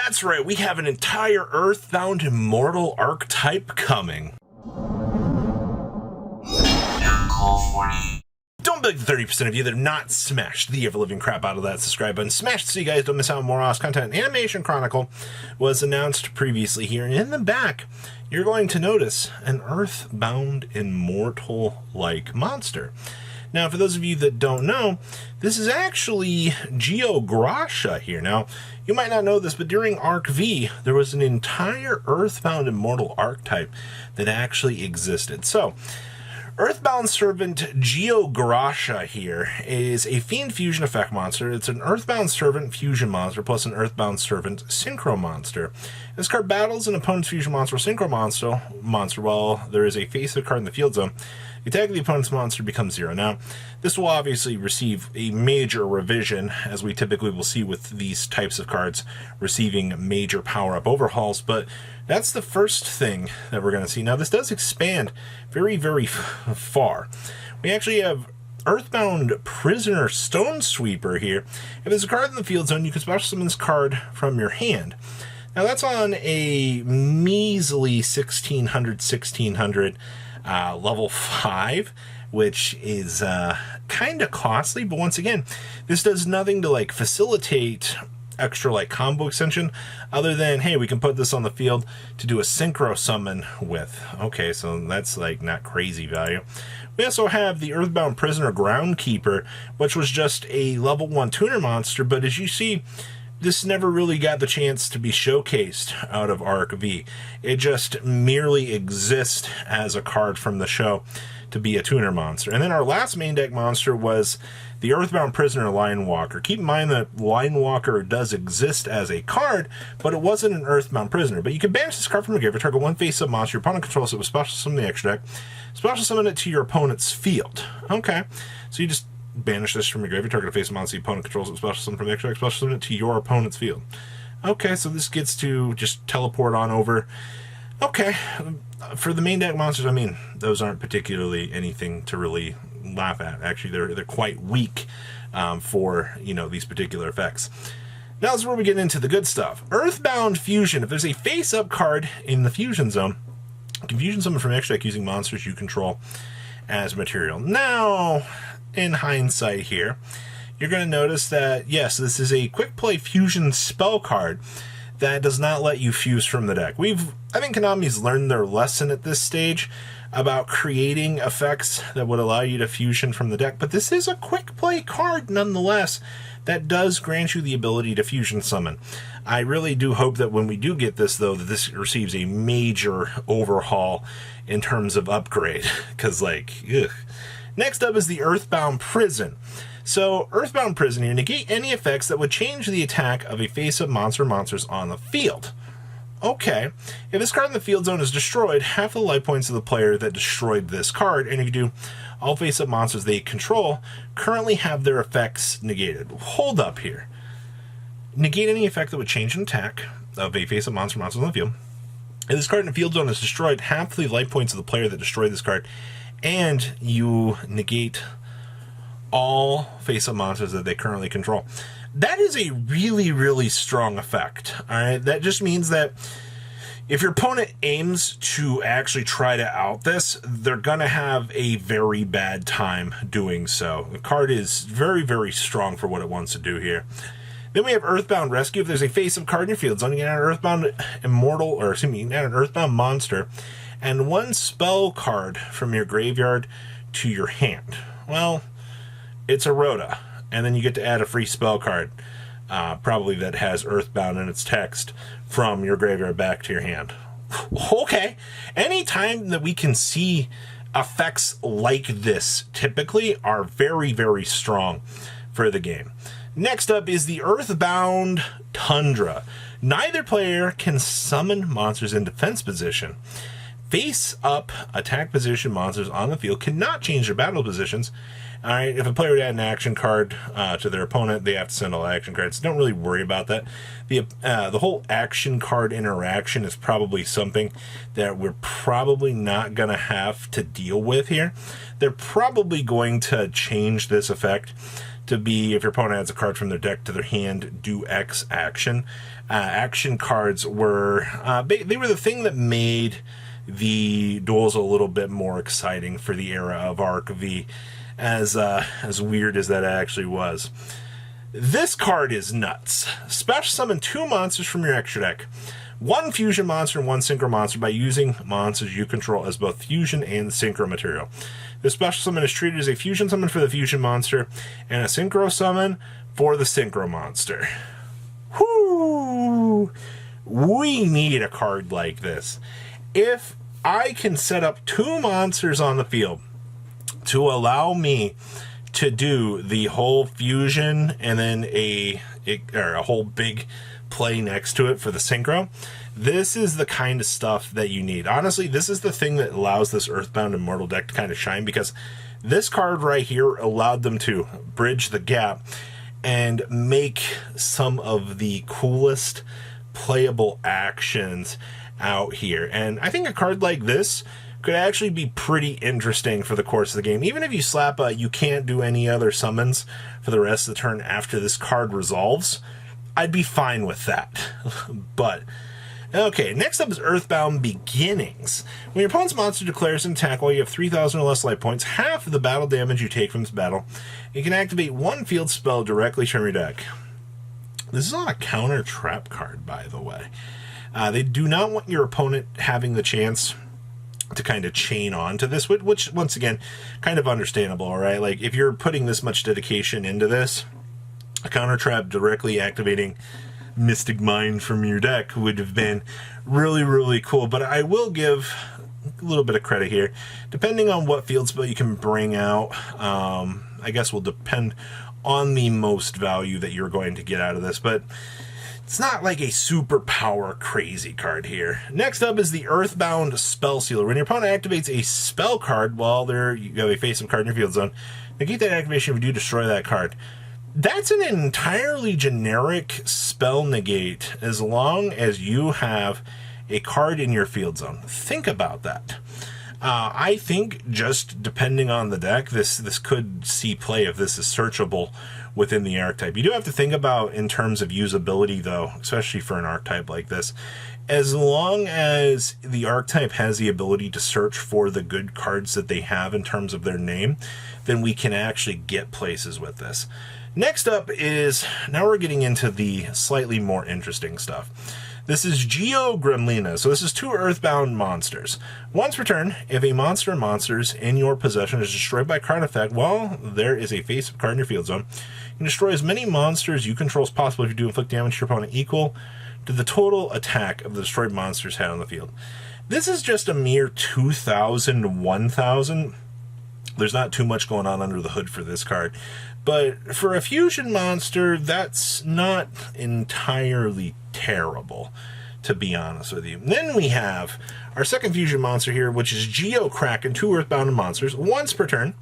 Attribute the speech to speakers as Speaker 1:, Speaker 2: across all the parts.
Speaker 1: That's right, we have an entire Earthbound Immortal archetype coming. Don't beg the 30% of you that have not smashed the ever-living crap out of that subscribe button. Smash it so you guys don't miss out on more awesome content. Animation Chronicle was announced previously here, and in the back, you're going to notice an Earthbound Immortal-like monster. Now, for those of you that don't know, this is actually Geograsha here. Now, you might not know this, but during Arc V, there was an entire Earthbound Immortal archetype that actually existed. So, Earthbound Servant Geograsha here is a Fiend Fusion effect monster. It's an Earthbound Servant Fusion monster plus an Earthbound Servant Synchro monster. This card battles an opponent's Fusion monster or Synchro monster while there is a face-up card in the field zone. The attack of the opponent's monster becomes 0. Now, this will obviously receive a major revision, as we typically will see with these types of cards receiving major power-up overhauls, but that's the first thing that we're going to see. Now, this does expand very, very far. We actually have Earthbound Prisoner Stone Sweeper here. If there's a card in the field zone, you can special summon this card from your hand. Now, that's on a measly 1600 level 5, which is kind of costly, but once again, this does nothing to like facilitate extra like combo extension other than, hey, we can put this on the field to do a synchro summon with. Okay, so that's like not crazy value. We also have the Earthbound Prisoner Groundkeeper, which was just a level 1 tuner monster, but as you see, this never really got the chance to be showcased out of Arc V. It just merely exists as a card from the show to be a tuner monster. And then our last main deck monster was the Earthbound Prisoner Line Walker. Keep in mind that Line Walker does exist as a card, but it wasn't an Earthbound Prisoner. But you can banish this card from your graveyard, target one face-up monster your opponent controls it with special summon the extra deck, special summon it to your opponent's field. Okay, so you just banish this from your graveyard, target a face-up monster the opponent controls it with special summon from the extra deck, special summon it to your opponent's field. Okay, so this gets to just teleport on over. Okay, for the main deck monsters, I mean, those aren't particularly anything to really laugh at. Actually, they're quite weak for, you know, these particular effects. Now is where we get into the good stuff. Earthbound Fusion. If there's a face-up card in the Fusion Zone, you can fusion summon from extra deck using monsters you control as material. Now, in hindsight here, you're going to notice that, yes, this is a quick play fusion spell card that does not let you fuse from the deck. I think Konami's learned their lesson at this stage about creating effects that would allow you to fusion from the deck, but this is a quick play card nonetheless that does grant you the ability to fusion summon. I really do hope that when we do get this, though, that this receives a major overhaul in terms of upgrade, because, like, ugh. Next up is the Earthbound Prison. So, Earthbound Prison here, negate any effects that would change the attack of a face-up monster or monsters on the field. Okay, if this card in the field zone is destroyed, half the life points of the player that destroyed this card, and if you do, all face-up monsters they control currently have their effects negated. Hold up here. Negate any effect that would change an attack of a face-up monster or monsters on the field. If this card in the field zone is destroyed, half the life points of the player that destroyed this card, and you negate all face-up monsters that they currently control. That is a really, really strong effect. Alright, that just means that if your opponent aims to actually try to out this, they're going to have a very bad time doing so. The card is very, very strong for what it wants to do here. Then we have Earthbound Rescue. If there's a face-up card in your field zone, you can add an Earthbound Immortal, or excuse me, you can add an Earthbound Monster, and one spell card from your graveyard to your hand. Well, it's a Rhoda, and then you get to add a free spell card, probably that has Earthbound in its text, from your graveyard back to your hand. Okay, anytime that we can see effects like this, typically are very, very strong for the game. Next up is the Earthbound Tundra. Neither player can summon monsters in defense position. Face-up attack position monsters on the field cannot change their battle positions. Alright, if a player would add an action card to their opponent, they have to send all action cards. Don't really worry about that. The whole action card interaction is probably something that we're probably not going to have to deal with here. They're probably going to change this effect to be, if your opponent adds a card from their deck to their hand, do X action. Action cards were, they were the thing that made the duels a little bit more exciting for the era of Arc V, as weird as that actually was. This card is nuts. Special summon 2 monsters from your extra deck. 1 fusion monster and 1 synchro monster by using monsters you control as both fusion and synchro material. The special summon is treated as a fusion summon for the fusion monster and a synchro summon for the synchro monster. Whoo! We need a card like this. If I can set up 2 monsters on the field to allow me to do the whole fusion and then a whole big play next to it for the synchro, this is the kind of stuff that you need. Honestly, this is the thing that allows this Earthbound Immortal deck to kind of shine, because this card right here allowed them to bridge the gap and make some of the coolest playable actions out here. And I think a card like this could actually be pretty interesting for the course of the game. Even if you slap a you can't do any other summons for the rest of the turn after this card resolves, I'd be fine with that. But okay, next up is Earthbound Beginnings. When your opponent's monster declares an attack while you have 3,000 or less life points, half of the battle damage you take from this battle, you can activate 1 field spell directly from your deck. This is on a counter trap card, by the way. They do not want your opponent having the chance to kind of chain on to this, which once again, kind of understandable, right? Like, if you're putting this much dedication into this, a counter trap directly activating Mystic Mind from your deck would have been really, really cool. But I will give a little bit of credit here. Depending on what field spell you can bring out, I guess will depend on the most value that you're going to get out of this. But it's not like a super power crazy card here. Next up is the Earthbound Spell Sealer. When your opponent activates a spell card while you have a face-up card in your field zone, negate that activation if you do destroy that card. That's an entirely generic spell negate as long as you have a card in your field zone. Think about that. I think just depending on the deck, this could see play if this is searchable within the archetype. You do have to think about in terms of usability, though, especially for an archetype like this. As long as the archetype has the ability to search for the good cards that they have in terms of their name, then we can actually get places with this. Next up is, now we're getting into the slightly more interesting stuff. This is Geo Gremlina. So this is 2 Earthbound monsters. Once per turn, if a monster or monsters in your possession is destroyed by card effect while there is a face-up card in your field zone, you can destroy as many monsters you control as possible if you do inflict damage to your opponent equal to the total attack of the destroyed monsters had on the field. This is just a mere 2,000, 1,000. There's not too much going on under the hood for this card. But for a fusion monster, that's not entirely terrible, to be honest with you. Then we have our second fusion monster here, which is Geo Kraken, 2 Earthbound monsters. Once per turn,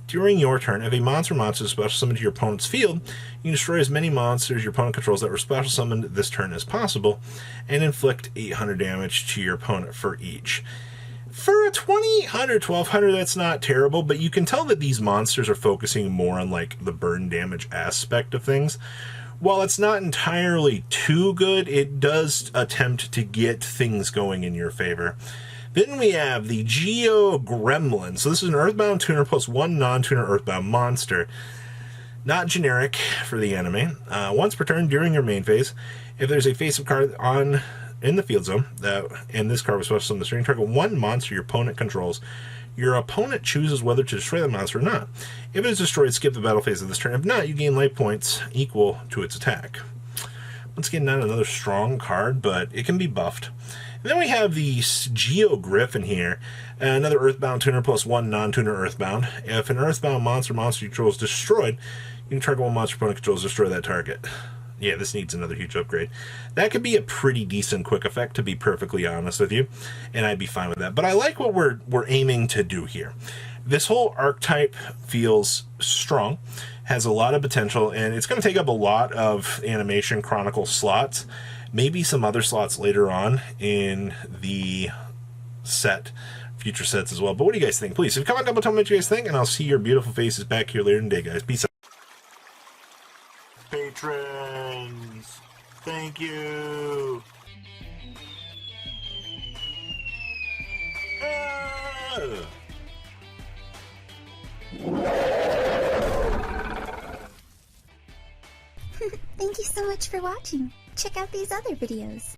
Speaker 1: during your turn, if a monster is special summoned to your opponent's field, you can destroy as many monsters your opponent controls that were special summoned this turn as possible, and inflict 800 damage to your opponent for each. For a 2,800, 1,200, that's not terrible, but you can tell that these monsters are focusing more on like the burn damage aspect of things. While it's not entirely too good, it does attempt to get things going in your favor. Then we have the Geo Gremlin. So this is an Earthbound tuner plus 1 non-tuner Earthbound monster. Not generic for the enemy. Once per turn during your main phase, if there's a face-up card in the field zone, and this card was special on the string, target 1 monster your opponent controls. Your opponent chooses whether to destroy the monster or not. If it is destroyed, skip the battle phase of this turn. If not, you gain life points equal to its attack. Once again, not another strong card, but it can be buffed. And then we have the Geo Griffin here, another Earthbound tuner plus 1 non-tuner Earthbound. If an Earthbound monster you control is destroyed, you can target 1 monster opponent controls to destroy that target. Yeah, this needs another huge upgrade. That could be a pretty decent quick effect, to be perfectly honest with you, and I'd be fine with that. But I like what we're aiming to do here. This whole archetype feels strong, has a lot of potential, and it's going to take up a lot of Animation Chronicle slots, maybe some other slots later on in the future sets as well. But what do you guys think? Please, if you comment down below, tell me what you guys think, and I'll see your beautiful faces back here later in the day, guys. Peace out. patrons. Thank you.
Speaker 2: Thank you so much for watching. Check out these other videos.